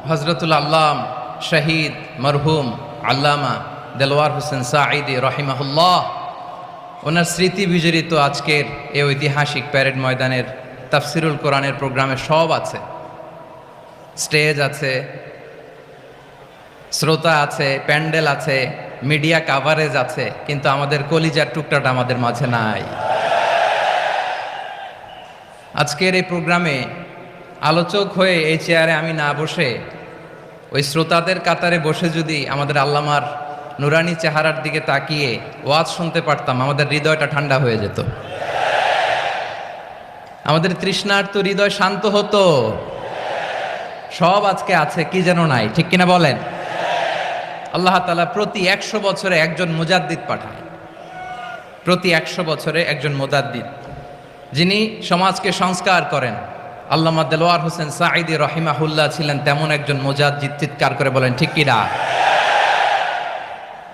হযরতুল আল্লাম শহীদ মরহুম আল্লামা দেলওয়ার হোসেন সাঈদী রহিমাহুল্লাহ ওনার স্মৃতি বিজড়িত আজকের এই ঐতিহাসিক প্যারেড ময়দানের তাফসিরুল কোরআনের প্রোগ্রামে সব আছে। স্টেজ আছে, শ্রোতা আছে, প্যান্ডেল আছে, মিডিয়া কাভারেজ আছে, কিন্তু আমাদের কলিজার টুকরাটা আমাদের মাঝে নাই। আজকের এই প্রোগ্রামে আলোচক হয়ে এই চেয়ারে আমি না বসে ওই শ্রোতাদের কাতারে বসে যদি আমাদের আল্লামার নুরানি চেহারার দিকে তাকিয়ে ওয়াজ শুনতে পারতাম, আমাদের হৃদয়টা ঠান্ডা হয়ে যেত, আমাদের তৃষ্ণার্ত হৃদয় শান্ত হতো। সব আজকে আছে, কি যেন নাই, ঠিক কিনা বলেন? আল্লাহ তাআলা প্রতি 100 বছরে একজন মুজাদ্দিদ পাঠায়, প্রতি 100 বছরে একজন মুজাদ্দিদ, যিনি সমাজকে সংস্কার করেন। আল্লামা দেলওয়ার হোসেন সাঈদী রহিমাহুল্লাহ ছিলেন তেমন একজন মুজাদ্দিদ। চিৎকার করে বলেন ঠিক কিনা?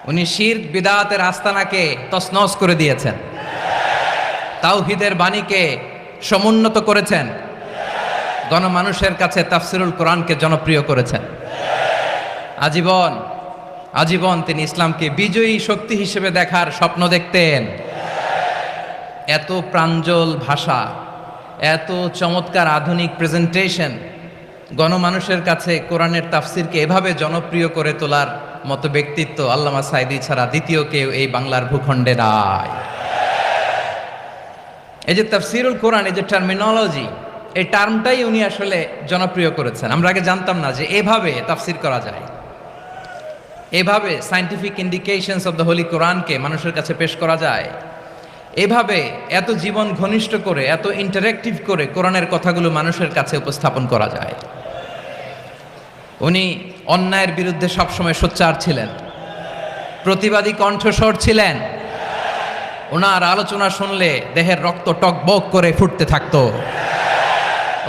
উনি শিরক বিদআতের আস্তানাকে তছনছ করে দিয়েছেন, তাওহীদের বাণীকে সমুন্নত করেছেন, গণমানুষের কাছে তাফসিরুল কোরআনকে জনপ্রিয় করেছেন। আজীবন আজীবন তিনি ইসলামকে বিজয়ী শক্তি হিসেবে দেখার স্বপ্ন দেখতেন। এত প্রাঞ্জল ভাষা, এত চমৎকার আধুনিক প্রেজেন্টেশন, গণমানুষের কাছে কোরআনের তাফসিরকে এভাবে জনপ্রিয় করে তোলার মতো ব্যক্তিত্ব আল্লামা সাঈদী ছাড়া দ্বিতীয় কেউ এই বাংলার ভূখণ্ডে নাই। এই যে তাফসিরুল কোরআন, এই যে টার্মিনোলজি, এই টার্মটাই উনি আসলে জনপ্রিয় করেছেন। আমরা আগে জানতাম না যে এভাবে তাফসির করা যায়, এভাবে scientific indications of the Holi কোরআনকে মানুষের কাছে পেশ করা যায়, এভাবে এত জীবন ঘনিষ্ঠ করে, এত ইন্টারেক্টিভ করে কোরআনের কথাগুলো মানুষের কাছে উপস্থাপন করা যায়। উনি অন্যায়ের বিরুদ্ধে সবসময় সোচ্চার ছিলেন, প্রতিবাদী কণ্ঠস্বর ছিলেন। ওনার আলোচনা শুনলে দেহের রক্ত টকবক করে ফুটতে থাকতো।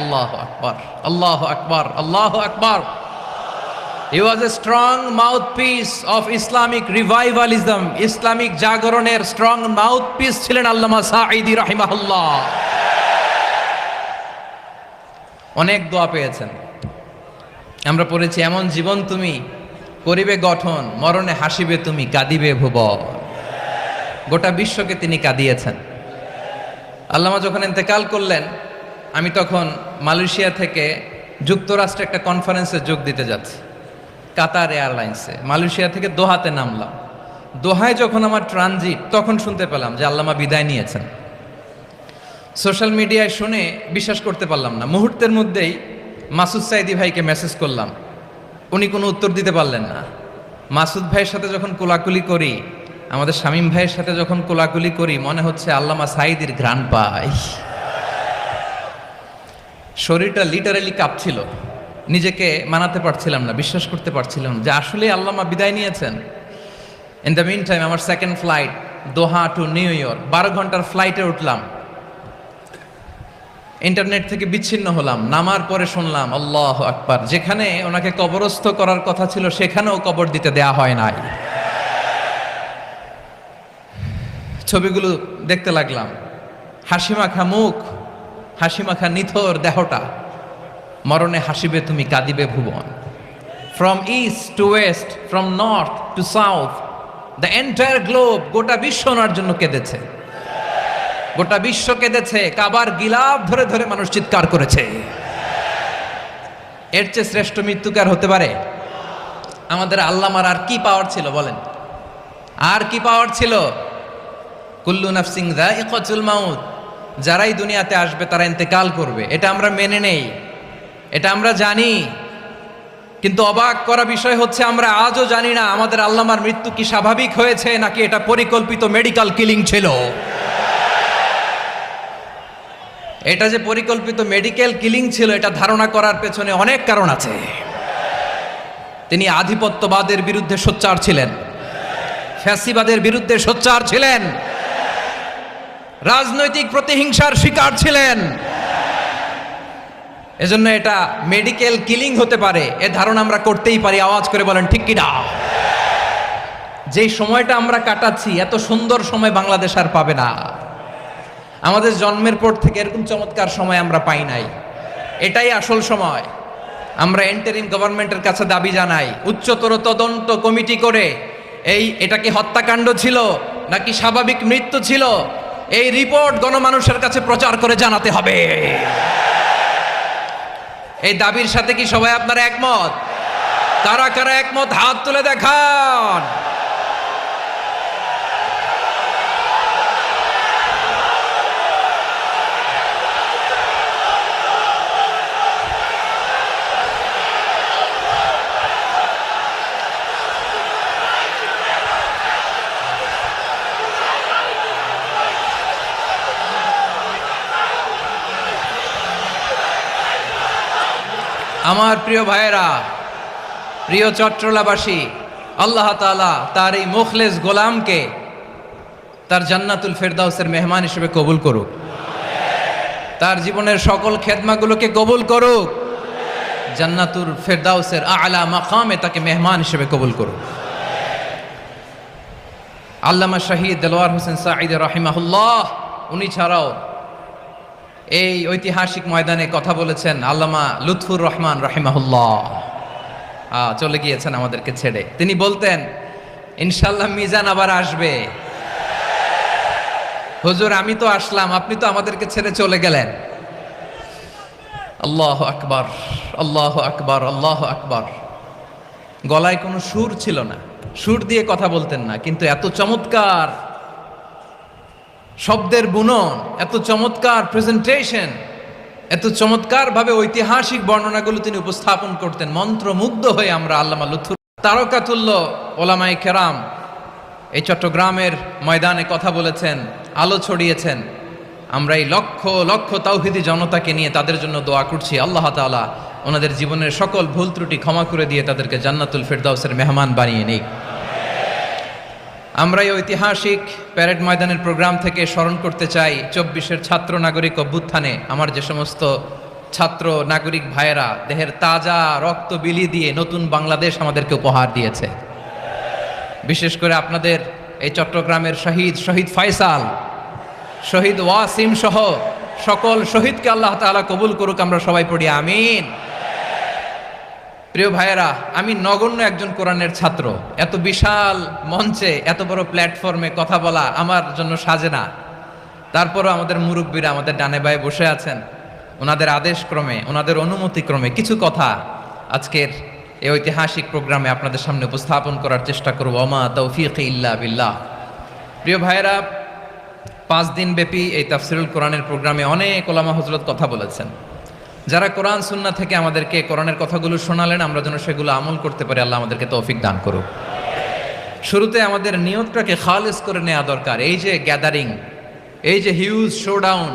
আল্লাহু আকবার, আল্লাহু আকবার, আল্লাহু আকবার। He was a strong mouthpiece of Islamic revivalism. Islamic জাগরণের স্ট্রং মাউথপিস ছিলেন আল্লামা সাঈদী রাহিমাহুল্লাহ। অনেক দোয়া পেয়েছেন, আমরা পড়েছি, এমন জীবন তুমি করিবে গঠন, মরণে হাসিবে তুমি, কাঁদিবে ভুবন। গোটা বিশ্বকে তিনি কাঁদিয়েছেন। আল্লামা যখন ইন্তেকাল করলেন, আমি তখন মালয়েশিয়া থেকে যুক্তরাষ্ট্রে একটা কনফারেন্সে যোগ দিতে যাচ্ছি, কাতার এয়ারলাইন্সে। মালয়েশিয়া থেকে দোহাতে নামলাম। দোহায় যখন আমার ট্রানজিট, তখন শুনতে পেলাম যে আল্লামা বিদায় নিয়েছেন। সোশ্যাল মিডিয়ায় শুনে বিশ্বাস করতে পারলাম না। মুহূর্তের মধ্যেই মাসুদ সাঈদী ভাইকে মেসেজ করলাম, উনি কোনো উত্তর দিতে পারলেন না। মাসুদ ভাইয়ের সাথে যখন কোলাকুলি করি, আমাদের শামীম ভাইয়ের সাথে যখন কোলাকুলি করি, মনে হচ্ছে আল্লামা সাঈদীর ঘ্রাণ পাই। শরীরটা লিটারালি কাঁপছিল, নিজেকে মানাতে পারছিলাম না, বিশ্বাস করতে পারছিলাম যে আসলে আল্লামা বিদায় নিয়েছেন। ইন দ্য মিন টাইম আমার সেকেন্ড ফ্লাইট, দোহা টু নিউ ইয়র্ক, 12 ঘন্টার ফ্লাইটে উঠলাম। ইন্টারনেট থেকে বিচ্ছিন্ন হলাম। নামার পরে শুনলাম আল্লাহু আকবার, যেখানে ওনাকে কবরস্থ করার কথা ছিল সেখানেও কবর দিতে দেয়া হয় নাই। ছবিগুলো দেখতে লাগলাম, হাসিমাখা মুখ, হাসিমাখা নিথর দেহটা, মরণে হাসিবে তুমি, কাঁদিবে ভুবন। From east to west, from north to south, the entire globe, গোটা বিশ্ব ওনার জন্য কেঁদেছে, গোটা বিশ্ব কেঁদেছে। কাবার গিলাফ ধরে ধরে মানুষ চিৎকার করেছে। এর চেয়ে শ্রেষ্ঠ মৃত্যুকার হতে পারে? আমাদের আল্লামার আর কি পাওয়ার ছিল বলেন? আর কি পাওয়ার ছিল? কুল্লু নাফসিন যায়িকাতুল মাউত, যারাই দুনিয়াতে আসবে তারা ইন্তেকাল করবে, এটা আমরা মেনে নেই, এটা আমরা জানি। কিন্তু অবাক করা বিষয় হচ্ছে, আমরা আজও জানি না আমাদের আল্লামার মৃত্যু কি স্বাভাবিক হয়েছে নাকি এটা পরিকল্পিত মেডিকেল কিলিং ছিল। এটা যে পরিকল্পিত মেডিকেল কিলিং ছিল, এটা ধারণা করার পেছনে অনেক কারণ আছে। তিনি আধিপত্যবাদের বিরুদ্ধে সোচ্চার ছিলেন, ফ্যাসিবাদের বিরুদ্ধে সোচ্চার ছিলেন, রাজনৈতিক প্রতিহিংসার শিকার ছিলেন। এজন্য এটা মেডিকেল কিলিং হতে পারে, এ ধারণা আমরা করতেই পারি। আওয়াজ করে বলেন ঠিক কিনা? যেই সময়টা আমরা কাটাচ্ছি, এত সুন্দর সময় বাংলাদেশ আর পাবে না। আমাদের জন্মের পর থেকে এরকম চমৎকার সময় আমরা পাই নাই। এটাই আসল সময়। আমরা ইন্টারিম গভর্নমেন্টের কাছে দাবি জানাই, উচ্চতর তদন্ত কমিটি করে এটা কি হত্যাকাণ্ড ছিল নাকি স্বাভাবিক মৃত্যু ছিল, এই রিপোর্ট গণমানুষের কাছে প্রচার করে জানাতে হবে। এই দাবির সাথে কি সবাই আপনারা একমত? কারা কারা একমত হাত তুলে দেখান। আমার প্রিয় ভাইয়েরা, প্রিয় চট্টলাবাসী, আল্লাহ তাআলা তার এই মুখলেস গোলামকে তার জান্নাতুল ফেরদাউসের মেহমান হিসেবে কবুল করুক, তার জীবনের সকল খেদমাগুলোকে কবুল করুক, জান্নাতুল ফেরদাউসের আলা মাকামে তাকে মেহমান হিসেবে কবুল করুক। আল্লামা শহীদ দেলোয়ার হোসেন সাঈদী রাহিমাহুল্লাহ, উনি ছাড়াও এই ঐতিহাসিক ময়দানে কথা বলেছেন আল্লামা লুৎফুর রহমান রাহিমাহুল্লাহ। চলে গিয়েছেন আমাদেরকে ছেড়ে। তিনি বলতেন, ইনশাআল্লাহ মিজান আবার আসবে। হুজুর আমি তো আসলাম, আপনি তো আমাদেরকে ছেড়ে চলে গেলেন। আল্লাহু আকবার, আল্লাহু আকবার, আল্লাহু আকবার। গলায় কোনো সুর ছিল না, সুর দিয়ে কথা বলতেন না, কিন্তু এত চমৎকার শব্দের বুনন, এত চমৎকার প্রেজেন্টেশন, এত চমৎকার ভাবে ঐতিহাসিক বর্ণনাগুলো তিনি উপস্থাপন করতেন। মন্ত্রমুগ্ধ হয়ে আমরা আল্লামা লুৎফুর তারকাতুল্য ওলামায়ে কেরাম এই চট্টগ্রামের ময়দানে কথা বলেছেন, আলো ছড়িয়েছেন। আমরা এই লক্ষ লক্ষ তাওহীদি জনতাকে নিয়ে তাদের জন্য দোয়া করছি, আল্লাহ তাআলা ওনাদের জীবনের সকল ভুল ত্রুটি ক্ষমা করে দিয়ে তাদেরকে জান্নাতুল ফেরদাউসের মেহমান বানিয়ে নিক। আমরা এই ঐতিহাসিক প্যারেড ময়দানের প্রোগ্রাম থেকে স্মরণ করতে চাই 24-এর ছাত্র নাগরিক অভ্যুত্থানে আমার যে সমস্ত ছাত্র নাগরিক ভাইয়েরা দেহের তাজা রক্ত বিলিয়ে দিয়ে নতুন বাংলাদেশ আমাদেরকে উপহার দিয়েছে। বিশেষ করে আপনাদের এই চট্টগ্রামের শহীদ ফয়সাল, শহীদ ওয়াসিম সহ সকল শহীদকে আল্লাহ তাআলা কবুল করুক। আমরা সবাই পড়ি আমিন। প্রিয় ভাইয়েরা, আমি নগণ্য একজন কোরআনের ছাত্র, এত বিশাল মঞ্চে এত বড় প্ল্যাটফর্মে কথা বলা আমার জন্য সাজে না। তারপরও আমাদের মুরব্বীরা আমাদের ডানে বায়ে বসে আছেন, ওনাদের আদেশক্রমে, ওনাদের অনুমতিক্রমে কিছু কথা আজকের এই ঐতিহাসিক প্রোগ্রামে আপনাদের সামনে উপস্থাপন করার চেষ্টা করব। ওমা তৌফিক ইল্লা বিল্লাহ। প্রিয় ভাইয়েরা, 5 দিন ব্যাপী এই তাফসিরুল কোরআনের প্রোগ্রামে অনেক ওলামা হযরত কথা বলেছেন। যারা কোরআন সুন্নাহ থেকে আমাদেরকে কোরআনের কথাগুলো শোনালেন, আমরা যেন সেগুলো আমল করতে পারি, আল্লাহ আমাদেরকে তৌফিক দান করুক। শুরুতে আমাদের নিয়তটাকে খালেস করে নেওয়া দরকার। এই যে গ্যাদারিং, এই যে হিউজ শোডাউন,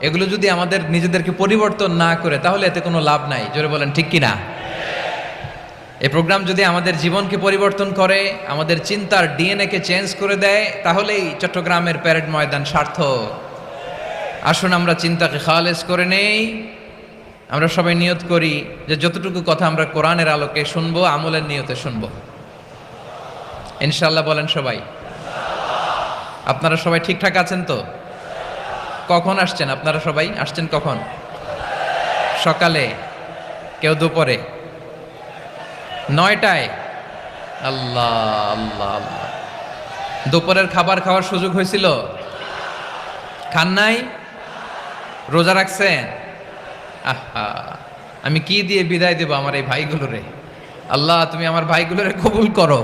এগুলো যদি আমাদের নিজেদেরকে পরিবর্তন না করে তাহলে এতে কোনো লাভ নাই। জোরে বলেন ঠিক কিনা? এই প্রোগ্রাম যদি আমাদের জীবনকে পরিবর্তন করে, আমাদের চিন্তার ডিএনএ-কে চেঞ্জ করে দেয়, তাহলেই চট্টগ্রামের প্যারেড ময়দান সার্থক। আসুন আমরা চিন্তাকে খালেস করে নেই। আমরা সবাই নিয়ত করি যে যতটুকু কথা আমরা কোরআনের আলোকে শুনবো, আমলের নিয়তে শুনবো ইনশাআল্লাহ। বলেন সবাই। আপনারা সবাই ঠিকঠাক আছেন তো? কখন আসছেন আপনারা? সবাই আসছেন কখন? সকালে, কেউ দুপুরে, 9টায়। আল্লাহ আল্লাহ আল্লাহ। দুপুরের খাবার খাওয়ার সুযোগ হয়েছিল? খান নাই? রোজা রাখছেন? আহা, আমি কি দিয়ে বিদায় দেব আমার এই ভাইগুলোরে? আল্লাহ তুমি আমার ভাইগুলোরে কবুল করো।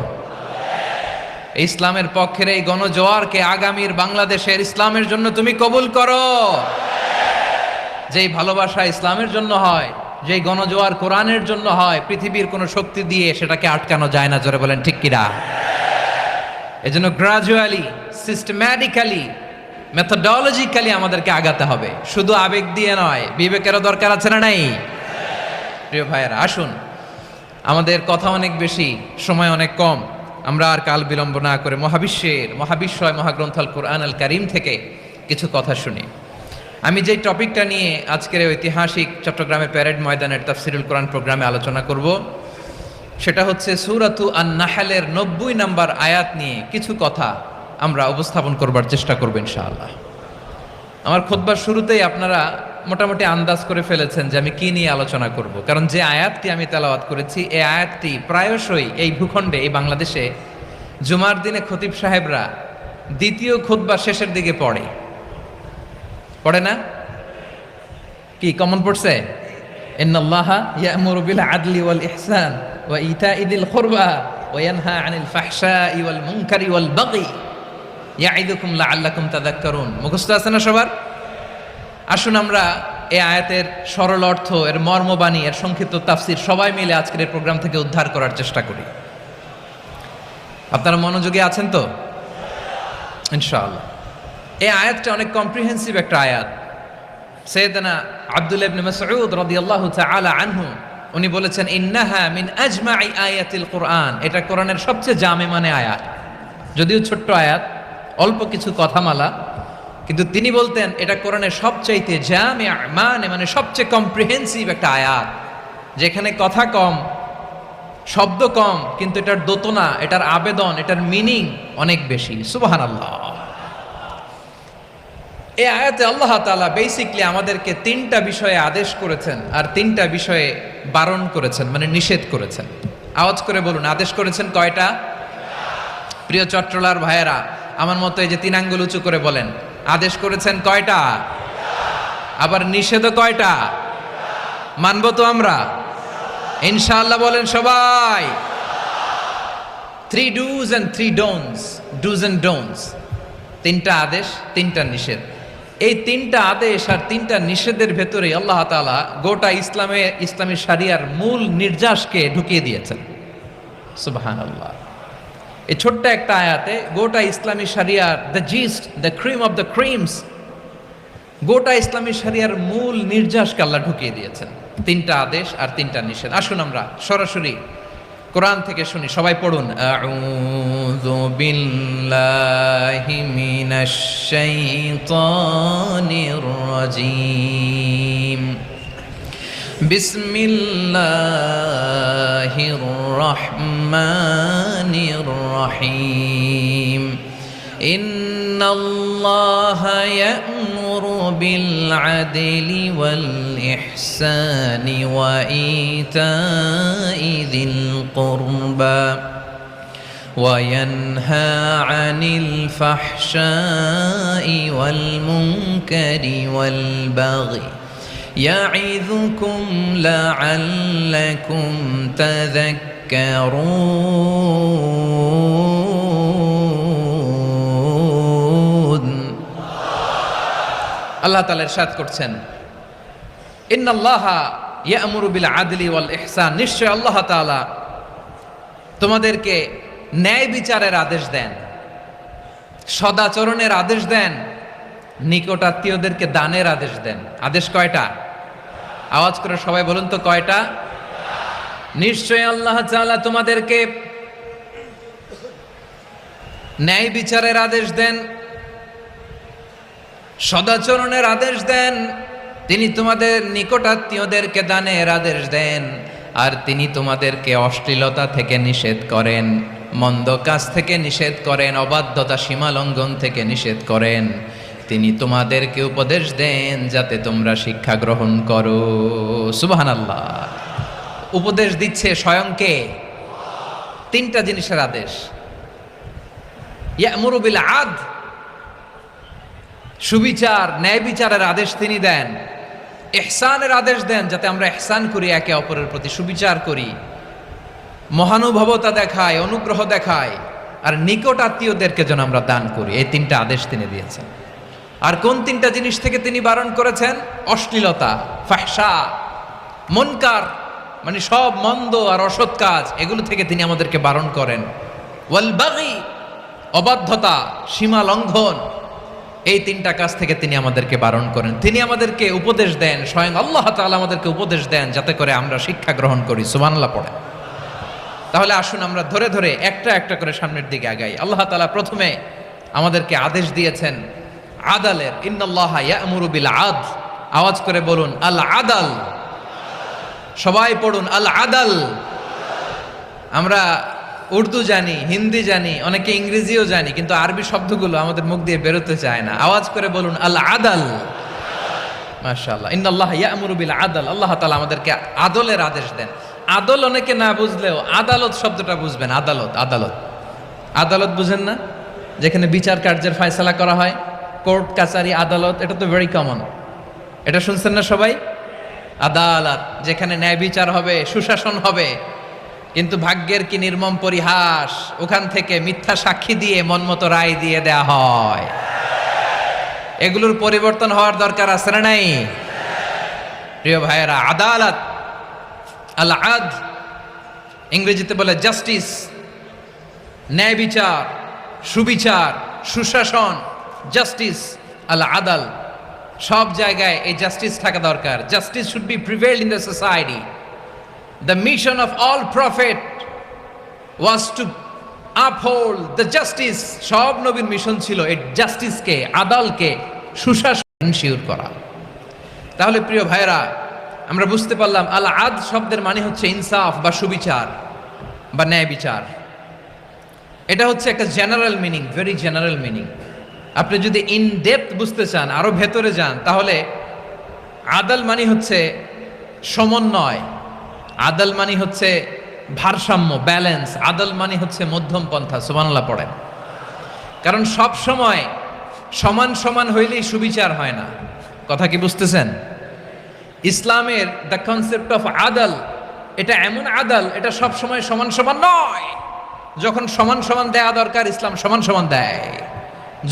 ইসলামের পক্ষের এই গণজোয়ারকে আগামীর বাংলাদেশের ইসলামের জন্য তুমি কবুল করো। যেই ভালোবাসা ইসলামের জন্য হয়, যেই গণজোয়ার কোরআনের জন্য হয়, পৃথিবীর কোনো শক্তি দিয়ে সেটাকে আটকানো যায় না। জোরে বলেন ঠিক কিনা? এজন্য গ্রাজুয়ালি, সিস্টেম্যাটিক্যালি, মেথোডোলজিক্যালি আমাদেরকে আগাতে হবে, শুধু আবেগ দিয়ে নয়। বিবেকেরও দরকার আছে না নাই? প্রিয় ভাইয়েরা, আসুন, আমাদের কথা অনেক বেশি, সময় অনেক কম। আমরা আর কাল বিলম্ব না করে মহাবিশ্বয় মহাগ্রন্থ আল কোরআন আল কারীম থেকে কিছু কথা শুনি। আমি যেই টপিকটা নিয়ে আজকের ঐতিহাসিক চট্টগ্রামের প্যারেড ময়দানের তাফসিরুল কোরআন প্রোগ্রামে আলোচনা করব, সেটা হচ্ছে সূরাতু আন-নাহলের 90 নম্বর আয়াত নিয়ে কিছু কথা আমরা উপস্থাপন করবার চেষ্টা করব ইনশাআল্লাহ। আমার খুতবার শুরুতেই আপনারা মোটামুটি আন্দাজ করে ফেলেছেন যে আমি কি নিয়ে আলোচনা করব, কারণ যে আয়াতটি আমি তেলাওয়াত করেছি এই আয়াতটি প্রায়শই এই ভূখণ্ডে, এই বাংলাদেশে জুমার দিনে খতিব সাহেবরা দ্বিতীয় খুতবা শেষের দিকে পড়ে না? কি কমন পড়ছে? ইন্নাল্লাহা ইয়া'মুরু বিল আদলি ওয়াল ইহসান ওয়া ইতা'i যিল কুরবা ওয়া ইয়ানহা আনিল ফাহশাই ওয়াল মুনকারি ওয়াল বাগি ইয়া'iদুকুম লাআল্লাকুম তাযাক্কারুন। মুখস্থ আছে না সবার? আসুন আমরা এই আয়াতের সরল অর্থ, এর মর্মবাণী, এর সংক্ষিপ্ত তাফসীর সবাই মিলে আজকের এই প্রোগ্রাম থেকে উদ্ধার করার চেষ্টা করি। আপনারা মনোযোগী আছেন তো? ইনশাআল্লাহ। এই আয়াতটা অনেক কম্প্রিহেন্সিভ একটা আয়াত। সাইয়েদনা আব্দুল্লাহ ইবনে মাসউদ রাদিয়াল্লাহু তাআলা আনহু উনি বলেছেন, ইন্নাহা মিন আজমাই আয়াতিল কুরআন, এটা কোরআনের সবচেয়ে জামে মানে আয়াত। যদিও ছোট্ট আয়াত, অল্প কিছু কথামালা, কিন্তু তিনি বলতেন এটা কোরআনের সবচাইতে জামে মানে সবচেয়ে কম্প্রিহেন্সিভ একটা আয়াত, যেখানে কথা কম, শব্দ কম, কিন্তু এটার দোতনা, এটার আবেদন, এটার মিনিং অনেক বেশি। সুবহানাল্লাহ। এই আয়াতে আল্লাহ তাআলা বেসিকলি আমাদেরকে তিনটা বিষয়ে আদেশ করেছেন আর তিনটা বিষয়ে বারণ করেছেন, মানে নিষেধ করেছেন। আওয়াজ করে বলুন, আদেশ করেছেন কয়টা? প্রিয় চট্টলার ভাইয়েরা, আমার মতো এই যে তিন আঙ্গুল উঁচু করে বলেন, আদেশ করেছেন কয়টা? আবার নিষেধও কয়টা? মানবো তো আমরা? ইনশাআল্লাহ বলেন সবাই। 3 do's and 3 don'ts, do's and don'ts, তিনটা আদেশ, তিনটা নিষেধ। এই তিনটা আদেশ আর তিনটা নিষেধের ভেতরে আল্লাহ তাআলা গোটা ইসলামী শরিয়ার মূল নির্যাসকে ঢুকিয়ে দিয়েছেন। সুবহানাল্লাহ। এই ছোট্ট একটা আয়াতে গোটা ইসলামী শরিয়ার, the gist, the cream of the creams, গোটা ইসলামী শরিয়ার মূল নির্যাসকে আল্লাহ ঢুকিয়ে দিয়েছেন। তিনটা আদেশ আর তিনটা নিষেধ। আসুন আমরা সরাসরি কোরআন থেকে শুনি, সবাই পড়ুন। আউযু বিল্লাহি মিনাশ শাইতানির রাজীম। বিসমিল্লাহির রহমানির রহিম। ইন্নাল্লাহা ইয়া'মুরু বিল আদলি ওয়াল ইহসানি ওয়া ইতা'i যিল কুরবা ওয়া ইয়ানহা আনিল ফাহশাই ওয়াল মুনকারি ওয়াল বাগি ইয়া'ইযুকুম লা'আল্লাকুম তাযাক্কারুন। আল্লাহ তাআলা ইরশাদ করছেন, ইন্নাল্লাহা ইয়া'মুরু বিল আদলি ওয়াল ইহসান, নিশ্চয় আল্লাহ তাআলা তোমাদেরকে ন্যায় বিচারের আদেশ দেন, সদাচরণের আদেশ দেন, নিকটাত্মীয়দেরকে দানের আদেশ দেন। আদেশ কয়টা? আওয়াজ করে সবাই বলুন তো কয়টা? নিশ্চয় আল্লাহ তাআলা তোমাদেরকে ন্যায় বিচারের আদেশ দেন, সদাচরণের আদেশ দেন, তিনি তোমাদের নিকটাত্মীয়দেরকে দানের আদেশ দেন, আর তিনি তোমাদেরকে অশ্লীলতা থেকে নিষেধ করেন, মন্দ কাজ থেকে নিষেধ করেন, অবাধ্যতা সীমালঙ্ঘন থেকে নিষেধ করেন। তিনি তোমাদেরকে উপদেশ দেন যাতে তোমরা শিক্ষা গ্রহণ করো। সুবহানাল্লাহ। উপদেশ দিচ্ছে স্বয়ং কে? তিনটা জিনিসের আদেশ। ইয়া'মুরু বিল আদল, সুবিচার, ন্যায় বিচারের আদেশ তিনি দেন। ইহসানের আদেশ দেন, যাতে আমরা ইহসান করি, একে অপরের প্রতি সুবিচার করি, মহানুভবতা দেখায়, অনুগ্রহ দেখায়, আর নিকট আত্মীয়দেরকে যেন আমরা দান করি। এই তিনটা আদেশ তিনি দিয়েছেন। আর কোন তিনটা জিনিস থেকে তিনি বারণ করেছেন? অশ্লীলতা, ফাহশা, মুনকার, মানে সব মন্দ আর অসৎ কাজ, এগুলো থেকে তিনি আমাদেরকে বারণ করেন। ওয়াল বাগি, অবাধ্যতা, সীমা লঙ্ঘন, এই তিনটা কাজ থেকে তিনি আমাদেরকে বারণ করেন। তিনি আমাদেরকে উপদেশ দেন, স্বয়ং আল্লাহ তাআলা আমাদেরকে উপদেশ দেন যাতে করে আমরা শিক্ষা গ্রহণ করি। সুবহানাল্লাহ পড়ে। তাহলে আসুন আমরা ধরে ধরে একটা একটা করে সামনের দিকে আগাই। আল্লাহ তাআলা প্রথমে আমাদেরকে আদেশ দিয়েছেন আদালের। ইন্নাল্লাহা ইয়া'মুরু বিল আদল। আওয়াজ করে বলুন আল আদাল। সবাই পড়ুন আল আদাল। আমরা উর্দু জানি, হিন্দি জানি, অনেকে ইংরেজিও জানি, কিন্তু আরবি শব্দগুলো আমাদের মুখ দিয়ে বেরোতে চায় না। আওয়াজ করে বলুন আল আদাল। মাশাআল্লাহ, ইন্নাল্লাহ ইয়া'মুরু বিল আদল, আল্লাহ তাআলা আমাদেরকে আদলের আদেশ দেন। আদল অনেকে না বুঝলেও আদালত শব্দটা বুঝবেন। আদালত, আদালত, আদালত বুঝেন না? যেখানে বিচার কার্যের ফয়সালা করা হয়, কোর্ট কাচারি আদালত, এটা তো ভেরি কমন। এটা শুনছেন না সবাই? আদালত, যেখানে ন্যায় বিচার হবে, সুশাসন হবে। কিন্তু ভাগ্যের কি নির্মম পরিহাস, ওখান থেকে মিথ্যা সাক্ষী দিয়ে মনমতো রায় দিয়ে দেয়া হয়। এগুলোর পরিবর্তন হওয়ার দরকার আছে না নাই? প্রিয় ভাইয়েরা, আদালত, আল আদ, ইংরেজিতে বলে জাস্টিস, ন্যায় বিচার, সুবিচার, সুশাসন, জাস্টিস, আল আদাল, সব জায়গায় এই জাস্টিস থাকা দরকার। Justice should be prevail in the society. The mission of all prophet was two uphold the justice. সব নবীর মিশন ছিল এই জাস্টিসকে, আদালকে, সুশাসন এনশিওর করা। তাহলে প্রিয় ভাইরা, আমরা বুঝতে পারলাম আল আদ শব্দের মানে হচ্ছে ইনসাফ বা সুবিচার বা ন্যায় বিচার। এটা হচ্ছে একটা general meaning, very general meaning. আপনি যদি ইন ডেপথ বুঝতে চান, আরো ভেতরে যান, তাহলে আদাল মানে হচ্ছে সমন্বয়, আদাল মানে হচ্ছে ভারসাম্য, ব্যালেন্স। আদাল মানে হচ্ছে মধ্যম পন্থা। সুবহানাল্লাহ পড়েন। কারণ সব সময় সমান সমান হইলেই সুবিচার হয় না। কথা কি বুঝতেছেন? ইসলামের দ্য কনসেপ্ট অফ আদাল, এটা এমন আদাল, এটা সব সময় সমান সমান নয়। যখন সমান সমান দেয়া দরকার, ইসলাম সমান সমান দেয়।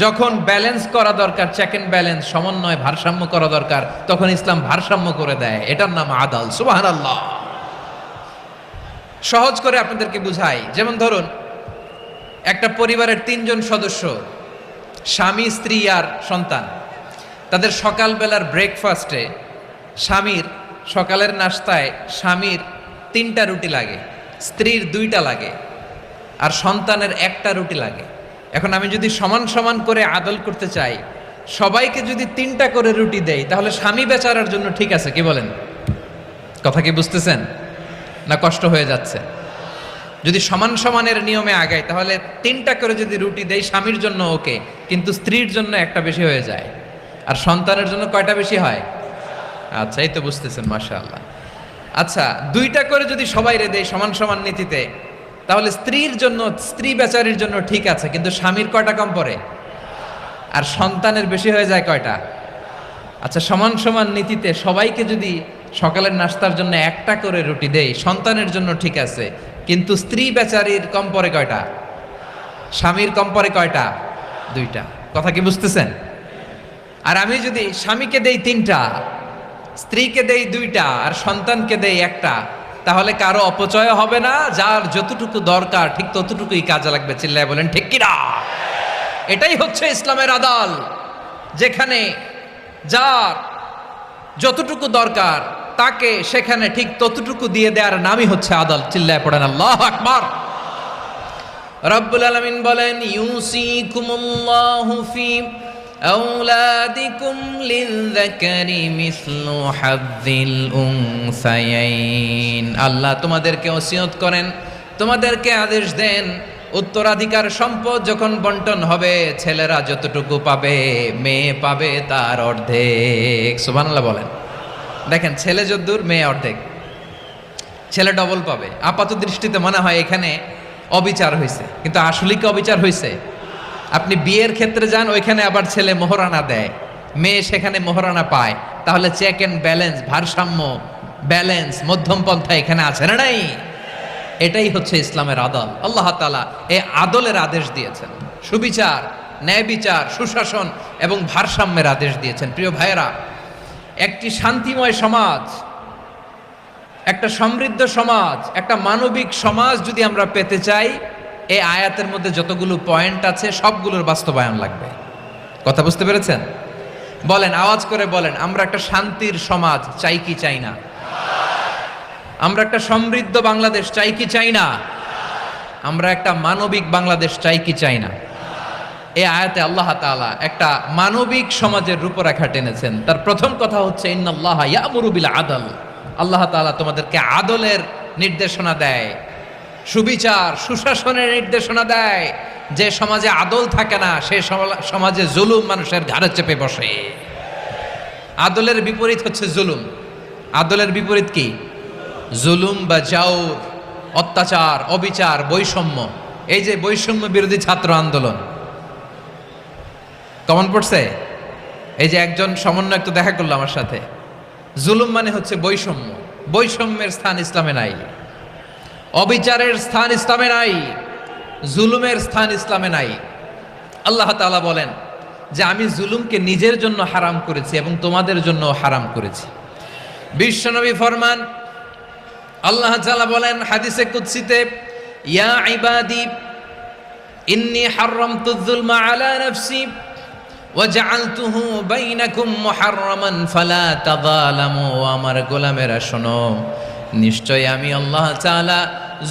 যখন ব্যালেন্স করা দরকার, চেক এন্ড ব্যালেন্স, সমন্বয়, ভারসাম্য করা দরকার, তখন ইসলাম ভারসাম্য করে দেয়। এটার নাম আদাল। সুবহানাল্লাহ। সহজ করে আপনাদেরকে বুঝাই, যেমন ধরুন একটা পরিবারের 3 জন সদস্য, স্বামী, স্ত্রী আর সন্তান। তাদের সকালবেলার ব্রেকফাস্টে, স্বামীর সকালের নাস্তায় স্বামীর 3টা রুটি লাগে, স্ত্রীর 2টা লাগে, আর সন্তানের 1টা রুটি লাগে। এখন আমি যদি সমান সমান করে আদল করতে চাই, সবাইকে যদি 3টা করে রুটি দেই, তাহলে স্বামী বেচারার জন্য ঠিক আছে? কি বলেন? কথা কি বুঝতেছেন না কষ্ট হয়ে যাচ্ছে? যদি সমান সমানের নিয়মে আগাই, তাহলে 3টা করে যদি রুটি দেই, স্বামীর জন্য ওকে, কিন্তু স্ত্রীর জন্য 1টা বেশি হয়ে যায়। আর সন্তানের জন্য কয়টা বেশি হয়? আচ্ছা, এই তো বুঝতেছেন, মাশাআল্লাহ। আচ্ছা, 2টা করে যদি সবাই দেই সমান সমান নীতিতে, তাহলে স্ত্রীর জন্য, স্ত্রী বেচারির জন্য ঠিক আছে, কিন্তু স্বামীর কয়টা কম পড়ে? আর সন্তানের বেশি হয়ে যায় কয়টা? আচ্ছা, সমান সমান নীতিতে সবাইকে যদি সকালের নাস্তার জন্য 1টা করে রুটি দেই, সন্তানের জন্য ঠিক আছে, কিন্তু স্ত্রী বেচারির কম পড়ে কয়টা? স্বামীর কম পড়ে কয়টা? 2টা। কথা কি বুঝতেছেন? আর আমি যদি স্বামীকে দেই 3টা, স্ত্রীকে দেই 2টা, আর সন্তানকে দেই 1টা, তাহলে কারো অপচয় হবে না। যার যতটুকু দরকার ঠিক ততটুকুই কাজে লাগবে। চিল্লায় বলেন ঠিক কিনা? এটাই হচ্ছে ইসলামের আদাল, যেখানে যার যতটুকু দরকার তাকে সেখানে ঠিক ততটুকু দিয়ে দেওয়ার নামই হচ্ছে আদাল। চিল্লায় পড়েন আল্লাহু আকবার। রব্বুল আলামিন বলেন, ইউসিকুমুল্লাহু ফি আওলাদিকুম লিযযাকারি মিসলু হাযযিল উনসায়াইন। আল্লাহ তোমাদেরকে ওসিয়ত করেন, তোমাদেরকে আদেশ দেন, উত্তরাধিকার সম্পদ যখন বন্টন হবে, ছেলেরা যতটুকু পাবে, মেয়ে পাবে তার অর্ধেক। সুবহানাল্লাহ বলেন। দেখেন, ছেলে যদ্দূর, মেয়ে অর্ধেক, ছেলে ডবল পাবে। আপাত দৃষ্টিতে মনে হয় এখানে অবিচার হয়েছে, কিন্তু আসলে কি অবিচার হয়েছে? আপনি বিয়ের ক্ষেত্রে যান, ওইখানে আবার ছেলে মোহরানা দেয়, মেয়ে সেখানে মোহরানা পায়। তাহলে চেক এন্ড ব্যালেন্স, ভারসাম্য, ব্যালেন্স, মধ্যম পন্থা এখানে আছে না নাই? এটাই হচ্ছে ইসলামের আদল। আল্লাহ তাআলা এই আদলের আদেশ দিয়েছেন, সুবিচার, ন্যায় বিচার, সুশাসন এবং ভারসাম্যের আদেশ দিয়েছেন। প্রিয় ভাইয়েরা, একটি শান্তিময় সমাজ, একটা সমৃদ্ধ সমাজ, একটা মানবিক সমাজ যদি আমরা পেতে চাই, এই আয়াতের মধ্যে যতগুলো পয়েন্ট আছে সবগুলোর বাস্তবায়ন লাগবে। কথা বুঝতে পেরেছেন? বলেন, আওয়াজ করে বলেন, আমরা একটা শান্তির সমাজ চাই কি চাই না? আমরা একটা সমৃদ্ধ বাংলাদেশ চাই কি চাই না? আমরা একটা মানবিক বাংলাদেশ চাই কি চাই না? এই আয়াতে আল্লাহ তাআলা একটা মানবিক সমাজের রূপরেখা টেনেছেন। তার প্রথম কথা হচ্ছে, ইন্নাল্লাহা ইয়া'মুরু বিল আদল। আল্লাহ তাআলা তোমাদেরকে আদলের নির্দেশনা দেয়, সুবিচার, সুশাসনের নির্দেশনা দেয়। যে সমাজে আদল থাকে না, সে সমাজে জুলুম মানুষের ঘাড়ে চেপে বসে। আদলের বিপরীত হচ্ছে জুলুম। আদলের বিপরীত কি? জুলুম বা জাওর, অত্যাচার, অবিচার, বৈষম্য। এই যে বৈষম্য বিরোধী ছাত্র আন্দোলন কমন পড়ছে? এই যে একজন সমন্বয়ক তো দেখা করলো আমার সাথে। জুলুম মানে হচ্ছে বৈষম্য। বৈষম্যের স্থান ইসলামে নাই, অবিচারের স্থান ইসলামে নাই, জুলুমের স্থান ইসলামে নাই। আল্লাহ তাআলা বলেন যে আমি জুলুমকে নিজের জন্য হারাম করেছি এবং তোমাদের জন্য হারাম করেছি। বিশ্বনবী ফরমান, আল্লাহ তাআলা বলেন হাদিসে কুদসিতে, ইয়া ইবাদি ইন্নী হারামতু যুলমা আলা নাফসি ওয়া জাআলতুহু বাইনাকুম মুহাররামান ফালা তাযালামু। আমার গোলামেরা শোনো, নিশ্চয় আমি আল্লাহ তাআলা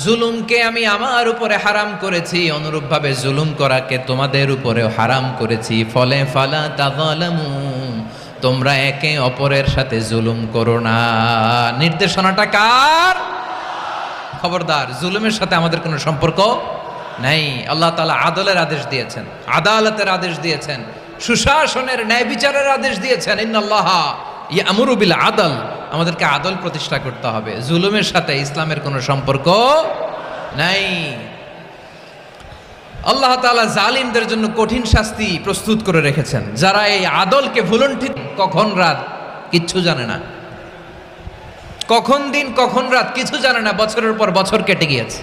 জুলুমকে আমি আমার উপরে হারাম করেছি, অনুরূপভাবে জুলুম করাকে তোমাদের উপরেও হারাম করেছি। ফলে ফালা তাযালামু, তোমরা একে অপরের সাথে জুলুম করো না। নির্দেশনাটা কার? খবরদার, জুলুমের সাথে আমাদের কোনো সম্পর্ক নাই। আল্লাহ তাআলা আদলের আদেশ দিয়েছেন, আদালতের আদেশ দিয়েছেন, সুশাসনের, ন্যায় বিচারের আদেশ দিয়েছেন। ইন্নাল্লাহা ইয়ামুরু বিল আদল, আমাদেরকে আদল প্রতিষ্ঠা করতে হবে। জুলুমের সাথে ইসলামের কোনো সম্পর্ক নাই। আল্লাহ তাআলা জালিমদের জন্য কঠিন শাস্তি প্রস্তুত করে রেখেছেন। যারা এই আদলকে ভুলণ্ঠিত, কখন রাত কিচ্ছু জানে না, কখন দিন কখন রাত কিছু জানে না, বছরের পর বছর কেটে গিয়েছে।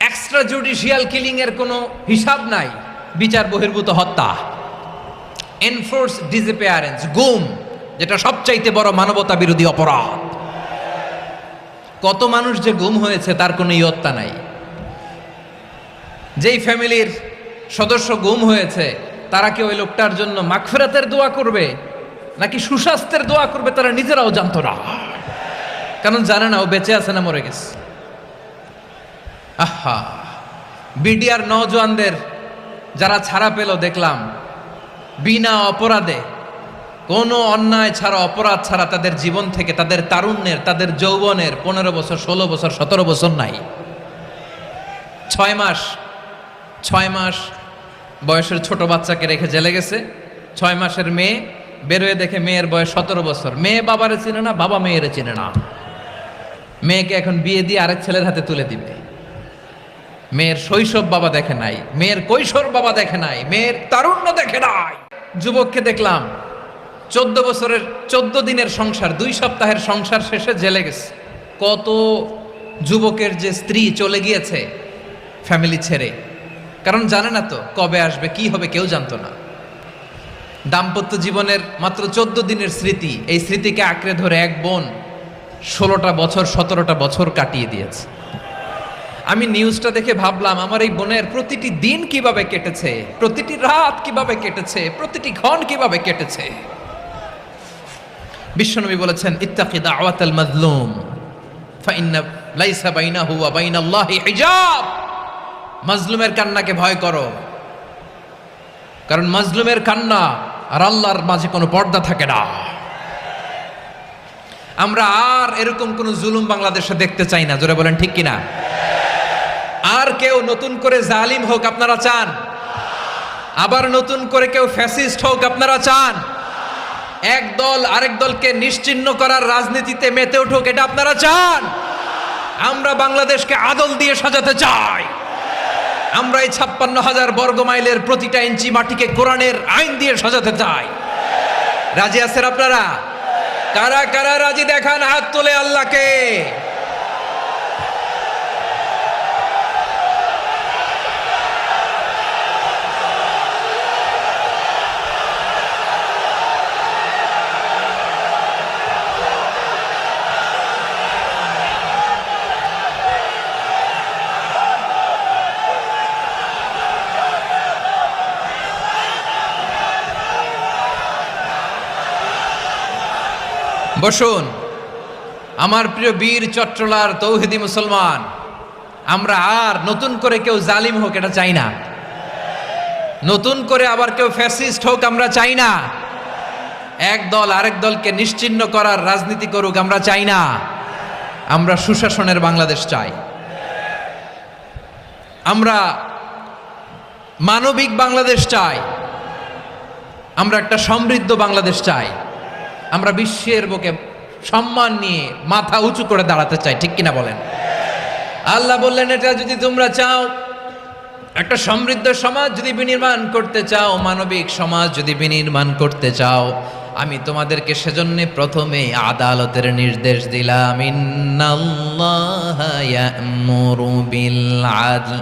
এক্সট্রা জুডিশিয়াল কিলিং এর কোনো হিসাব নাই, বিচার বহির্ভূত হত্যা, এনফোর্স ডিসঅ্যাপিয়ারেন্স, গুম, যেটা সবচাইতে বড় মানবতা বিরোধী অপরাধ। কত মানুষ যে গুম হয়েছে তার কোনো ইয়ত্তা নাই। যেই ফ্যামিলির সদস্য গুম হয়েছে তারা কি ওই লোকটার জন্য মাগফিরাতের দোয়া করবে নাকি সুস্বাস্থ্যের দোয়া করবে তারা নিজেরাও জানতো না, কারণ জানে না ও বেঁচে আছে না মরে গেছে। আহা, বিডিআর নওজোয়ানদের যারা ছাড়া পেল দেখলাম, বিনা অপরাধে, কোনো অন্যায় ছাড়া, অপরাধ ছাড়া তাদের জীবন থেকে, তাদের তারুণ্যের, তাদের যৌবনের 15 বছর, 16 বছর, 17 বছর নাই। 6 মাস বয়সের ছোট বাচ্চাকে রেখে জেলে গেছে। 6 মাসের মেয়ে বেরোয় দেখে মেয়ের বয়স 17 বছর। মেয়ে বাবারে চিনে না, বাবা মেয়েরে চিনে না। মেয়েকে এখন বিয়ে দিয়ে আরেক ছেলের হাতে তুলে দিবে। মেয়ের শৈশব বাবা দেখে নাই, মেয়ের কৈশোর বাবা দেখে নাই, মেয়ের তারুণ্য দেখে নাই। যুবককে দেখলাম 14 বছরের 14 দিনের সংসার, 2 সপ্তাহের সংসার শেষে জেলে গেছে। কত যুবকের যে স্ত্রী চলে গিয়েছে ফ্যামিলি ছেড়ে, কারণ জানে না তো কবে আসবে, কি হবে, কেউ জানতো না। দাম্পত্য জীবনের মাত্র 14 দিনের স্মৃতি, এই স্মৃতিকে আঁকড়ে ধরে এক বোন 16টা বছর, 17টা বছর কাটিয়ে দিয়েছে। আমি নিউজটা দেখে ভাবলাম, আমার এই বোনের প্রতিটি দিন কিভাবে কেটেছে, প্রতিটি রাত কিভাবে কেটেছে, প্রতিটি ক্ষণ কিভাবে কেটেছে। বিশ্বনবী বলেছেন, ইত্তাকি দাওয়াতাল মাজলুম ফাইন্না লাইসা বাইনাহু ওয়া বাইনাল্লাহি হিজাব। মাজলুমের কান্নাকে ভয় করো, কারণ মাজলুমের কান্না আর আল্লাহর মাঝে কোনো পর্দা থাকে না। আমরা আর এরকম কোন জুলুম বাংলাদেশে দেখতে চাই না। জোরে বলেন ঠিক কিনা? আর কেউ নতুন করে জালিম হোক আপনারা চান? আবার নতুন করে কেউ ফ্যাসিস্ট হোক আপনারা চান? এক দল আরেক দলকে নিশ্চিহ্ন করার রাজনীতিতে মেতে উঠুক, এটা আপনারা চান? আমরা বাংলাদেশকে আদল দিয়ে সাজাতে চাই। আমরা এই 56,000 বর্গ মাইলের প্রতিটা ইঞ্চি মাটিকে কোরআনের আইন দিয়ে সাজাতে চাই। রাজি আছেন আপনারা? কারা কারা রাজি দেখান হাত তুলে আল্লাহকে। বসুন আমার প্রিয় বীর চট্টলার তৌহিদি মুসলমান, আমরা আর নতুন করে কেউ জালিম হোক এটা চাই না। নতুন করে আবার কেউ ফ্যাসিস্ট হোক আমরা চাই না। এক দল আরেক দলকে নিশ্চিহ্ন করার রাজনীতি করুক আমরা চাই না। আমরা সুশাসনের বাংলাদেশ চাই। আমরা মানবিক বাংলাদেশ চাই। আমরা একটা সমৃদ্ধ বাংলাদেশ চাই, আমরা বিশ্বের বুকে সম্মান নিয়ে মাথা উঁচু করে দাঁড়াতে চাই, ঠিক কিনা বলেন? আল্লাহ বললেন, এটা যদি তোমরা চাও, একটা সমৃদ্ধ সমাজ যদি বিনির্মাণ করতে চাও, মানবিক সমাজ যদি বিনির্মাণ করতে চাও, আমি তোমাদেরকে সেজন্য প্রথমে আদালতের নির্দেশ দিলাম। ইন্নাল্লাহা ইয়া'মুরু বিল আদল,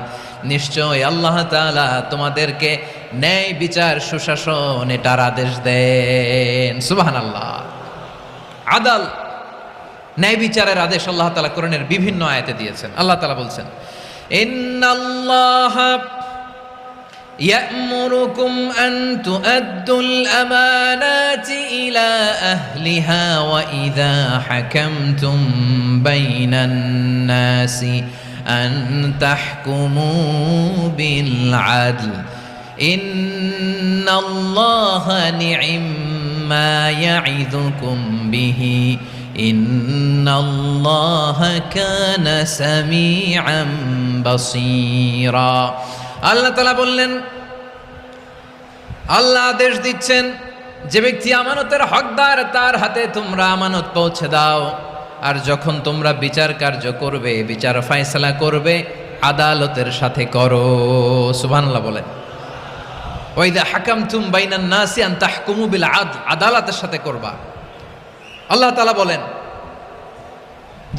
নিশ্চয় আল্লাহ তাআলা তোমাদেরকে ন্যায় বিচার সুশাসন এটার আদেশ দেন। সুবহানাল্লাহ। আদাল, ন্যায় বিচারের আদেশ আল্লাহ তাআলা কোরআনের বিভিন্ন আয়াতে দিয়েছেন। আল্লাহ তাআলা বলছেন, ইন্নাল্লাহা يأمركم أن تؤدوا الأمانات إلى أهلها وإذا حكمتم بين الناس أن تحكموا بالعدل إن الله نعم ما يعظكم به إن الله كان سميعا بصيرا। আল্লাহ তাআলা বললেন, আল্লাহ আদেশ দিচ্ছেন, যে ব্যক্তি আমানতের হকদার তার হাতে তোমরা আমানত পৌঁছে দাও, আর যখন তোমরা বিচার কার্য করবে, বিচার ফয়সালা করবে, আদালতের সাথে করো। সুবহানাল্লাহ বলেন। ওয়াইদা হাকামতুম বাইনান নাসি আন তাহকুমু বিল আদল, আদালতের সাথে করবা। আল্লাহ তাআলা বলেন,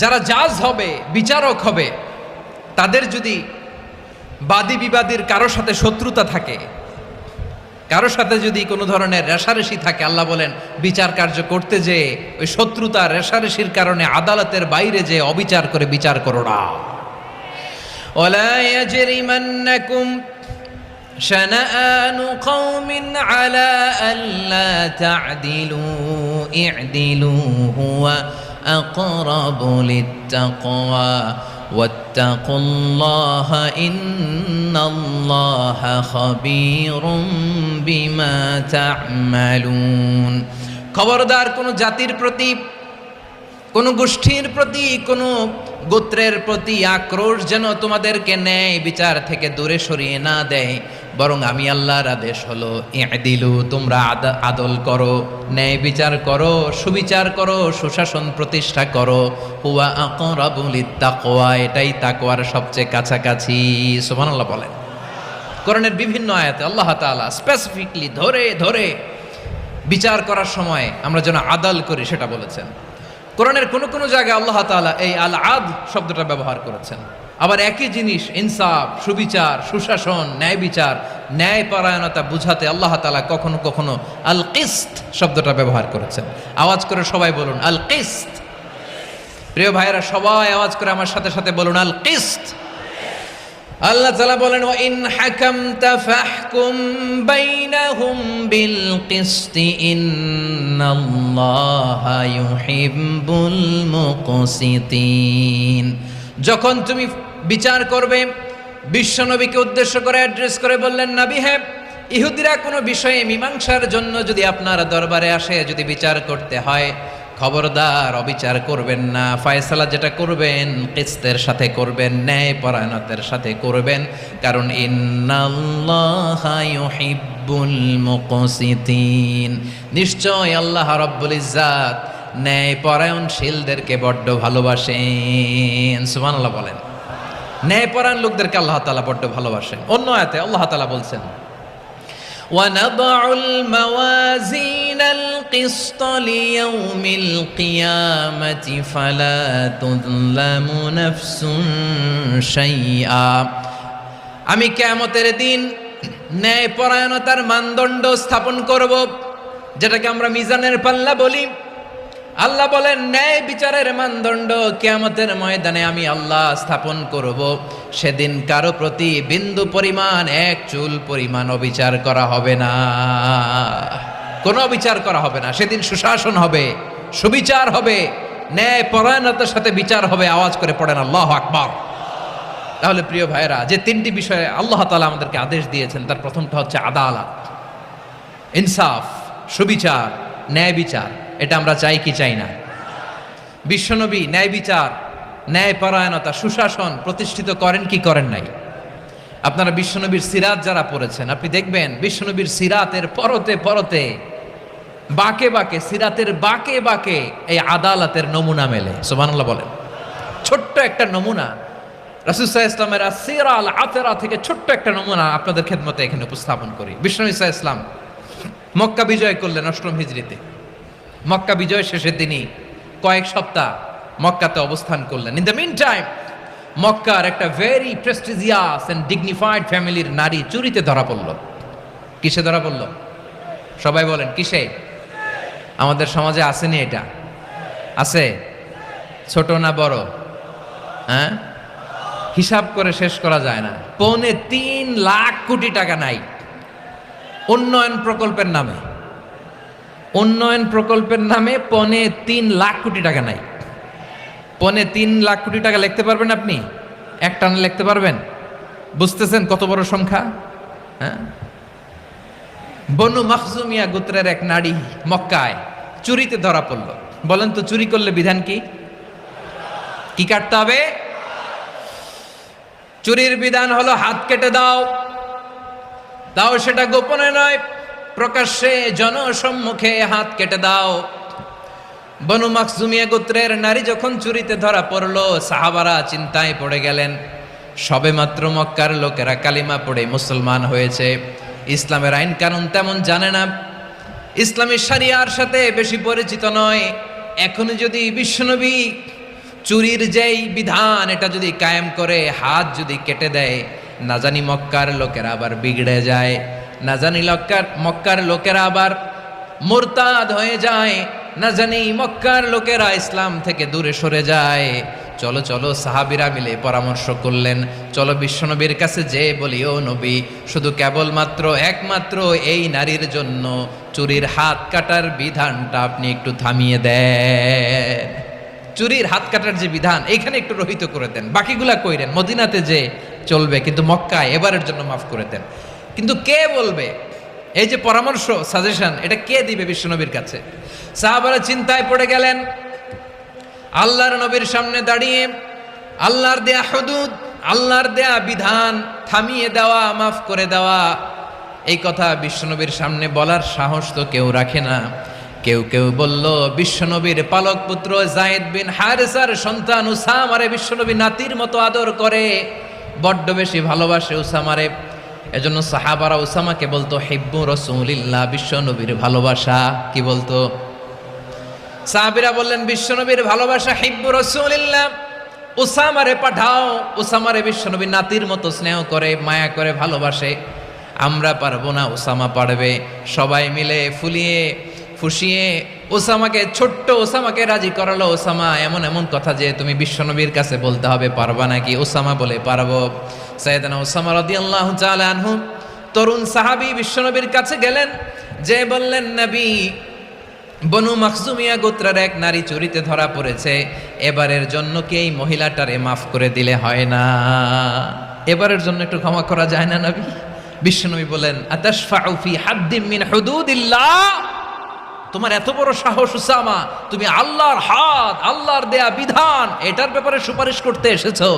যারা জাজ হবে, বিচারক হবে, তাদের যদি বাদী বিবাদীর কারোর সাথে শত্রুতা থাকে, কারোর সাথে যদি কোনো ধরনের রেষারেষি থাকে, আল্লাহ বলেন বিচার কার্য করতে যে ওই শত্রুতা রেষারেষির কারণে আদালতের বাইরে যে অবিচার করে বিচার করো না। ওয়ালা ইয়াজরিমান্নাকুম শানাআনু কওমিন আলা আল্লা তা'দিলু ই'দিলু হুয়া আকরাবু লিত্তাকওয়া ওয়াত্তাকুল্লাহা ইন্নাল্লাহা খাবীরুম বিমা তা'মালুন। খবরদার কোন জাতির প্রতি, কোন গোষ্ঠীর প্রতি, কোন গোত্রের প্রতি আক্রোশ যেন তোমাদেরকে ন্যায় বিচার থেকে দূরে সরিয়ে না দেয়, বরং আমি আল্লাহর আদেশ হলো ই'দিলু, তোমরা আদল করো, ন্যায় বিচার করো, সুবিচার করো, সুশাসন প্রতিষ্ঠা করো। হুয়া আকরাবু লিত্তাকওয়া, এটাই তাকওয়ার সবচেয়ে কাছাকাছি। সুবহানাল্লাহ বলেন। কোরআনের বিভিন্ন আয়াতে আল্লাহ তাআলা স্পেসিফিকলি ধরে ধরে বিচার করার সময় আমরা যেন আদাল করি সেটা বলেছেন। কোরআনের কোন কোন জায়গায় আল্লাহ তাআলা এই আল আদল শব্দটা ব্যবহার করেছেন। আবার একই জিনিস ইনসাফ, সুবিচার, সুশাসন, ন্যায় বিচার, ন্যায় পরায়ণতা বুঝাতে আল্লাহ তাআলা কখনো কখনো আল কিসত শব্দটা ব্যবহার করেছেন। আওয়াজ করে সবাই বলুন আল কিসত। প্রিয় ভাইয়েরা, সবাই আওয়াজ করে আমার সাথে সাথে বলুন আল কিসত। আল্লাহ তাআলা বলেন, ওয়া ইন হাকামতা ফাহকুম বাইনাহুম বিল কিসতি ইন্নাল্লাহা ইউহিব্বুল মুকসিতিন। যখন তুমি বিচার করবে, বিশ্বনবীকে উদ্দেশ্য করে অ্যাড্রেস করে বললেন, নবী হ্যাঁ, ইহুদিরা কোনো বিষয়ে মীমাংসার জন্য যদি আপনার দরবারে আসে, যদি বিচার করতে হয়, খবরদার অবিচার করবেন না, ফয়সালা যেটা করবেন কিসতের সাথে করবেন, ন্যায় পরায়ণতার সাথে করবেন, কারণ ইন্নাল্লাহা ইউহিব্বুল মুকসিতিন, নিশ্চয় আল্লাহ রাব্বুল ইজ্জাত ন্যায় পরায়ণশীলদেরকে বড্ড ভালোবাসেন। সুবহানাল্লাহ বলেন। ন্যায় পরায়ণ লোকদেরকে আল্লাহ তাআলা বড্ড ভালোবাসেন। অন্য আয়াতে আল্লাহ তাআলা বলছেন, وَنَضَعُ الْمَوَازِينَ الْقِسْطَ لِيَوْمِ الْقِيَامَةِ فَلَا تُظْلَمُ نَفْسٌ شَيْئًا। আমি কিয়ামতের দিন ন্যায় পরায়ণতার মানদণ্ড স্থাপন করব, যেটাকে আমরা মিজানের পাল্লা বলি। আল্লাহ বলেন, ন্যায় বিচারের মানদণ্ড কিয়ামতের ময়দানে আমি আল্লাহ স্থাপন করব। সেদিন কারো প্রতি বিন্দু পরিমাণ, এক চুল পরিমাণ অবিচার করা হবে না, কোনো অবিচার করা হবে না। সেদিন সুশাসন হবে, সুবিচার হবে, ন্যায় পরায়ণতার সাথে বিচার হবে। আওয়াজ করে পড়েন আল্লাহু আকবার। তাহলে প্রিয় ভাইরা, যে তিনটি বিষয়ে আল্লাহ তাআলা আমাদেরকে আদেশ দিয়েছেন, তার প্রথমটা হচ্ছে আদালত, ইনসাফ, সুবিচার, ন্যায় বিচার। এটা আমরা চাই কি চাই না? বিশ্বনবী ন্যায় বিচার, ন্যায় পরায়ণতা, সুশাসন প্রতিষ্ঠিত করেন কি করেন নাই? আপনারা বিশ্বনবীর সিরাত যারা পড়েছেন, আপনি দেখবেন বিশ্বনবীর সিরাতের পরতে পরতে বাঁকে বাঁকে, সিরাতের বাঁকে বাঁকে এই আদালতের নমুনা মেলে। সুবহানাল্লাহ বলেন। ছোট্ট একটা নমুনা রাসূল সাল্লাল্লাহু আলাইহি ওয়াসাল্লামের আসিরা আল আতরা থেকে ছোট্ট একটা নমুনা আপনাদের খেদমতে এখানে উপস্থাপন করি। বিশ্বনবী সাল্লাল্লাহু আলাইহি ওয়াসাল্লাম মক্কা বিজয় করলেন ৮ম হিজরিতে। মক্কা বিজয় শেষের দিনই কয়েক সপ্তাহ মক্কাতে অবস্থান করলেন। ইন দ্য মিন টাইম মক্কার একটা ভেরি প্রেস্টিজিয়াস এন্ড ডিগনিফাইড ফ্যামিলির নারী চুরিতে ধরা পড়ল। কিসে ধরা পড়ল? সবাই বলেন কিসে? আমাদের সমাজে আসেনি এটা? আছে? ছোট না বড়? হ্যাঁ, হিসাব করে শেষ করা যায় না। ৩.৫ লাখ কোটি টাকা নাই উন্নয়ন প্রকল্পের নামে। উন্নয়ন প্রকল্পের নামে ৩.৫ লাখ কোটি টাকা নাই। ৩.৫ লাখ কোটি টাকা লিখতে পারবেন আপনি? একটানে লিখতে পারবেন? বুঝতেছেন কত বড় সংখ্যা? হ্যাঁ, বনু মাখজুমিয়া গোত্রের এক নারী মক্কায় চুরিতে ধরা পড়ল। বলেন তো চুরি করলে বিধান কি? কি কাটতে হবে? চুরির বিধান হলো হাত কেটে দাও। তাও সেটা গোপনে নয়, প্রকাশ্যে জনসম্মুখে হাত কেটে দাও। বনু মাখজুমিয়া গোত্রের নারী যখন চুরিতে ধরা পড়ল, সাহাবারা চিন্তায় পড়ে গেলেন। সবেমাত্র মক্কার লোকেরা কালিমা পড়ে মুসলমান হয়েছে, ইসলামের আইন কানুন তেমন জানে না, ইসলামী শরিয়ার সাথে বেশি পরিচিত নয়। এখন যদি বিশ্বনবী চুরির যেই বিধান এটা যদি কায়েম করে হাত যদি কেটে দেয়, না জানি মক্কার লোকেরা আবার বিগড়ে যায়, না জানি মক্কার লোকেরা আবার মুরতাদ হয়ে যায়, না জানি মক্কার লোকেরা ইসলাম থেকে দূরে সরে যায়। চলো চলো, সাহাবীরা মিলে পরামর্শ করলেন, চলো বিশ্বনবীর কাছে যে বলি, ও নবী, শুধু কেবলমাত্র একমাত্র এই নারীর জন্য চুরির হাত কাটার বিধানটা আপনি একটু থামিয়ে দেন। চুরির হাত কাটার যে বিধান এইখানে একটু রহিত করে দেন, বাকিগুলা কইরেন মদিনাতে যে চলবে, কিন্তু মক্কায় এবারের জন্য মাফ করে দেন। কিন্তু কে বলবে? এই যে পরামর্শ, সাজেশন, এটা কে দিবে বিশ্বনবীর কাছে? সাহাবারা চিন্তায় পড়ে গেলেন। আল্লাহর নবীর সামনে দাঁড়িয়ে আল্লাহর দেয়া হুদুদ, আল্লাহর দেয়া বিধান থামিয়ে দেওয়া, মাফ করে দেওয়া, এই কথা বিশ্বনবীর সামনে বলার সাহস তো কেউ রাখে না। কেউ কেউ বলল, বিশ্বনবীর পালক পুত্র যায়েদ বিন হারেসার সন্তান উসামারে বিশ্বনবী নাতির মতো আদর করে, বড্ড বেশি ভালোবাসে উসামারে। এজন্য সাহাবারা উসামাকে বলতো হিব্বু রাসূলিল্লাহ, বিশ্বনবীর ভালোবাসা। কি বলতো? সাহাবীরা বললেন, বিশ্বনবীর ভালোবাসা হিব্বু রাসূলিল্লাহ, উসামারে পাঠাও। উসামারে বিশ্বনবী নাতির মতো স্নেহ করে, মায়া করে, ভালোবাসে। আমরা পারবো না, উসামা পারবে। সবাই মিলে ফুলিয়ে ফুসিয়ে ওসামাকে, ছোট্ট ওসামাকে রাজি করালো। ওসামা এমন এমন কথা যে তুমি বিশ্বনবীর কাছে বলতে হবে, পারবা নাকি? ওসামা বলে পারবো। সাইয়েদনা ওসামা রাদিয়াল্লাহু তাআলা আনহু তরুণ সাহাবী বিশ্বনবীর কাছে গেলেন, যে বললেন, নবী, বনু মাখজুমিয়া গোত্রের এক নারী চুরিতে ধরা পড়েছে, এবারের জন্য কি এই মহিলাটারে মাফ করে দিলে হয় না? এবারের জন্য একটু ক্ষমা করা যায় না নবী? বিশ্বনবী বলেন, আতাশফাউ ফি হাদ্দিম মিন হুদুদিল্লাহ, তোমার এত বড় সাহস উসামা, তুমি আল্লাহর হাত, আল্লাহর দেয়া বিধান, এটার ব্যাপারে সুপারিশ করতে এসেছো?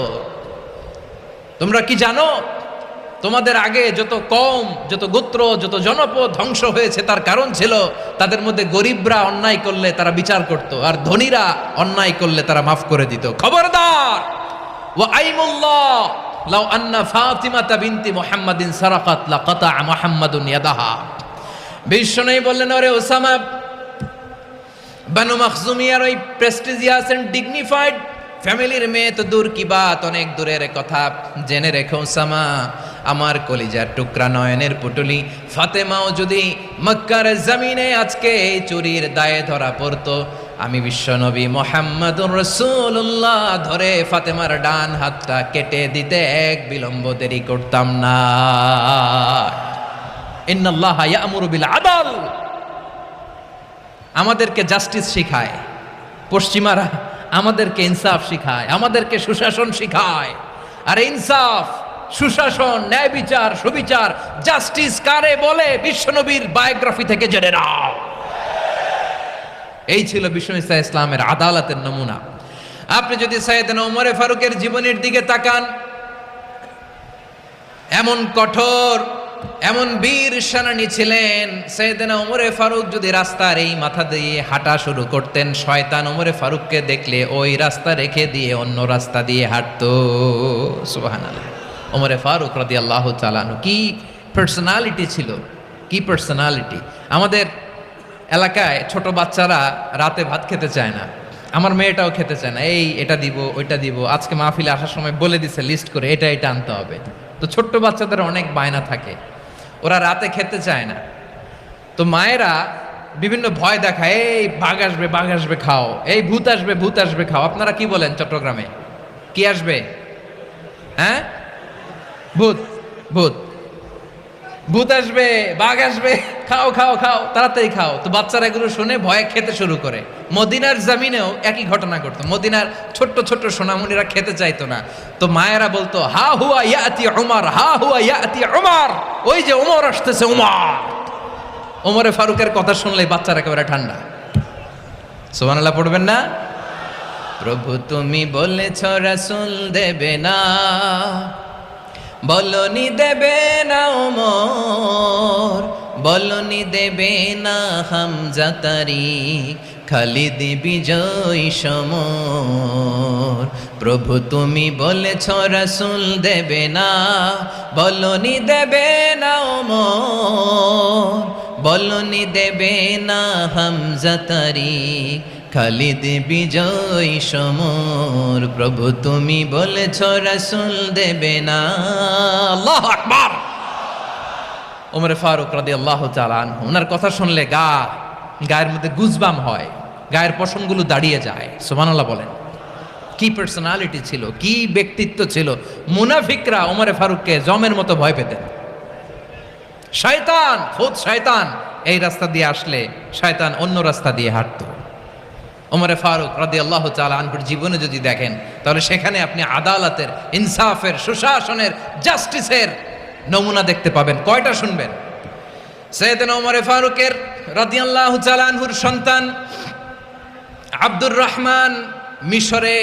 তোমরা কি জানো তোমাদের আগে যত কওম, যত গোত্র, যত জনপদ ধ্বংস হয়েছে তার কারণ ছিল তাদের মধ্যে গরিবরা অন্যায় করলে তারা বিচার করত, আর ধনীরা অন্যায় করলে তারা মাফ করে দিত। খবরদার! ওয়া আইমুল্লাহ লাউ আন্না ফাতিমাতা বিনতি মুহাম্মাদিন সারাকাত লাকাতা মুহাম্মাদুন ইয়াদাহা। বিশ্বনবী বললেন, ওরে ওসামা, বানু মাখজুমিয়ার ওই প্রেস্টিজিয়াস এন্ড ডিগনিফাইড ফ্যামিলির মেয়ে তো দূর কি বাত, অনেক দূরের কথা। জেনে রেখো ওসামা, আমার কলিজার টুকরা নয়নের পুটুলি ফাতেমাও যদি মক্কার জমিনে আজকে এই চুরির দায়ে ধরা পড়তো, আমি বিশ্বনবী মুহাম্মাদুর রাসূলুল্লাহ ধরে ফাতেমার ডান হাতটা কেটে দিতে এক বিলম্ব দেরি করতাম না। ইন্নাল্লাহা ইয়া'মুরু বিল আদল, আমাদেরকে জাস্টিস শিখায় পশ্চিমারা, আমাদেরকে ইনসাফ শিখায়, আমাদেরকে সুশাসন শিখায়। আর ইনসাফ, সুশাসন, ন্যায় বিচার, সুবিচার, জাস্টিস কারে বলে বিশ্বনবীর বায়োগ্রাফি থেকে জেনে নাও। এই ছিল বিশ্বনবী সাল্লাল্লাহু আলাইহি ইসলামের আদালতের নমুনা। আপনি যদি সাইয়েদনা ওমর ফারুকের জীবনের দিকে তাকান, এমন কঠোর, এমন বীর সেনানী ছিলেন। সাইয়েদনা ওমরে ফারুক যদি রাস্তার এই মাথা দিয়ে হাঁটা শুরু করতেন, শয়তান ওমরে ফারুককে দেখলে ওই রাস্তা রেখে দিয়ে অন্য রাস্তা দিয়ে হাঁটতো। সুবহানাল্লাহ। ওমরে ফারুক রাদিয়াল্লাহু তাআলা আনহু কি পার্সোনালিটি ছিল, কি পার্সোনালিটি। আমাদের এলাকায় ছোট বাচ্চারা রাতে ভাত খেতে চায় না, আমার মেয়েটাও খেতে চায় না। এই এটা দিব ওইটা দিব, আজকে মাহফিলে আসার সময় বলে দিছে লিস্ট করে এটা এটা আনতে হবে। তো ছোট্ট বাচ্চাদের অনেক বায়না থাকে, ওরা রাতে খেতে চায় না। তো মায়েরা বিভিন্ন ভয় দেখায়, এই বাঘ আসবে খাও, এই ভূত আসবে খাও। আপনারা কি বলেন চট্টগ্রামে? কি আসবে? হ্যাঁ, ভূত ভূত ভূত আসবে, বাঘ আসবে, খাও খাও খাও, তাড়াতাড়ি খাও। তো বাচ্চারা এগুলো শুনে ভয়ে খেতে শুরু করে। মদিনার জামিনেও একই ঘটনা ঘটতো। মদিনার ছোট্ট ছোট্ট সোনামণিরা খেতে চাইতো না। তো মায়েরা বলতো, হা হুয়া ইয়াতি উমর, হা হুয়া ইয়াতি উমর, ওই যে ওমর আসতেছে, ওমর। ওমরে ফারুকের কথা শুনলেই বাচ্চারা একেবারে ঠান্ডা। সুবহানাল্লাহ পড়বেন না? প্রভু তুমি বলেছ রাসূল দেবে না, বলনি দেবে না ওমর, বলনি দেবে না হামজা তারিক, খালিদ বিজয় সমর। প্রভু তুমি বলেছ রাসূল দেবে না, বলনি দেবে না ওমর, বলনি দেবে না হামজা তারিক, খালিদ বিজয় সমর। প্রভু তুমি বলেছ রাসূল দেবে না। আল্লাহু আকবার। ওমরে ফারুক রাদিয়াল্লাহু তাআলা আনহু, ওনার কথা শুনলে গায়ের মধ্যে গুজবাম হয়, গায়ের পশমগুলো দাঁড়িয়ে যায়। সুবহানাল্লাহ বলেন। কি পার্সোনালিটি ছিল, কি ব্যক্তিত্ব ছিল। মুনাফিকরা ওমরে ফারুককে জমের মতো ভয় পেতেন। শয়তান, খুদ শয়তান এই রাস্তা দিয়ে আসলে শয়তান অন্য রাস্তা দিয়ে হাঁটতো। ওমরে ফারুক রাদিয়াল্লাহু তাআলা আনহুর জীবনে যদি দেখেন, তাহলে সেখানে আপনি আদালতের, ইনসাফের, সুশাসনের, জাস্টিসের নমুনা দেখতে পাবেন। কয়টা শুনবেন? সাইয়েদনা ওমরে ফারুকের রাদিয়াল্লাহু তাআলা আনহুর সন্তান আব্দুর রহমান মিশরে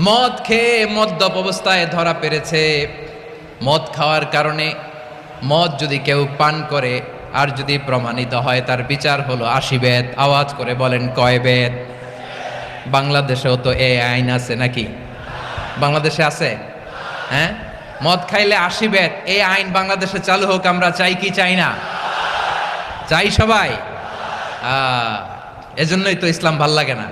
মদ খেয়ে মদ্যপ অবস্থায় ধরা পড়েছে। মদ খাওয়ার কারণে, মদ যদি কেউ পান করে আর যদি প্রমাণিত হয়, তার বিচার হলো 80 বেত। আওয়াজ করে বলেন কয় বেত? বাংলাদেশেও তো এই আইন আছে নাকি? বাংলাদেশে আছে? হ্যাঁ, মদ খাইলে 80 বেত, এই আইন বাংলাদেশে চালু হোক। আমরা চাই কি চাই না? চাই সবাই। এজন্যই তো ইসলাম ভাল লাগে না।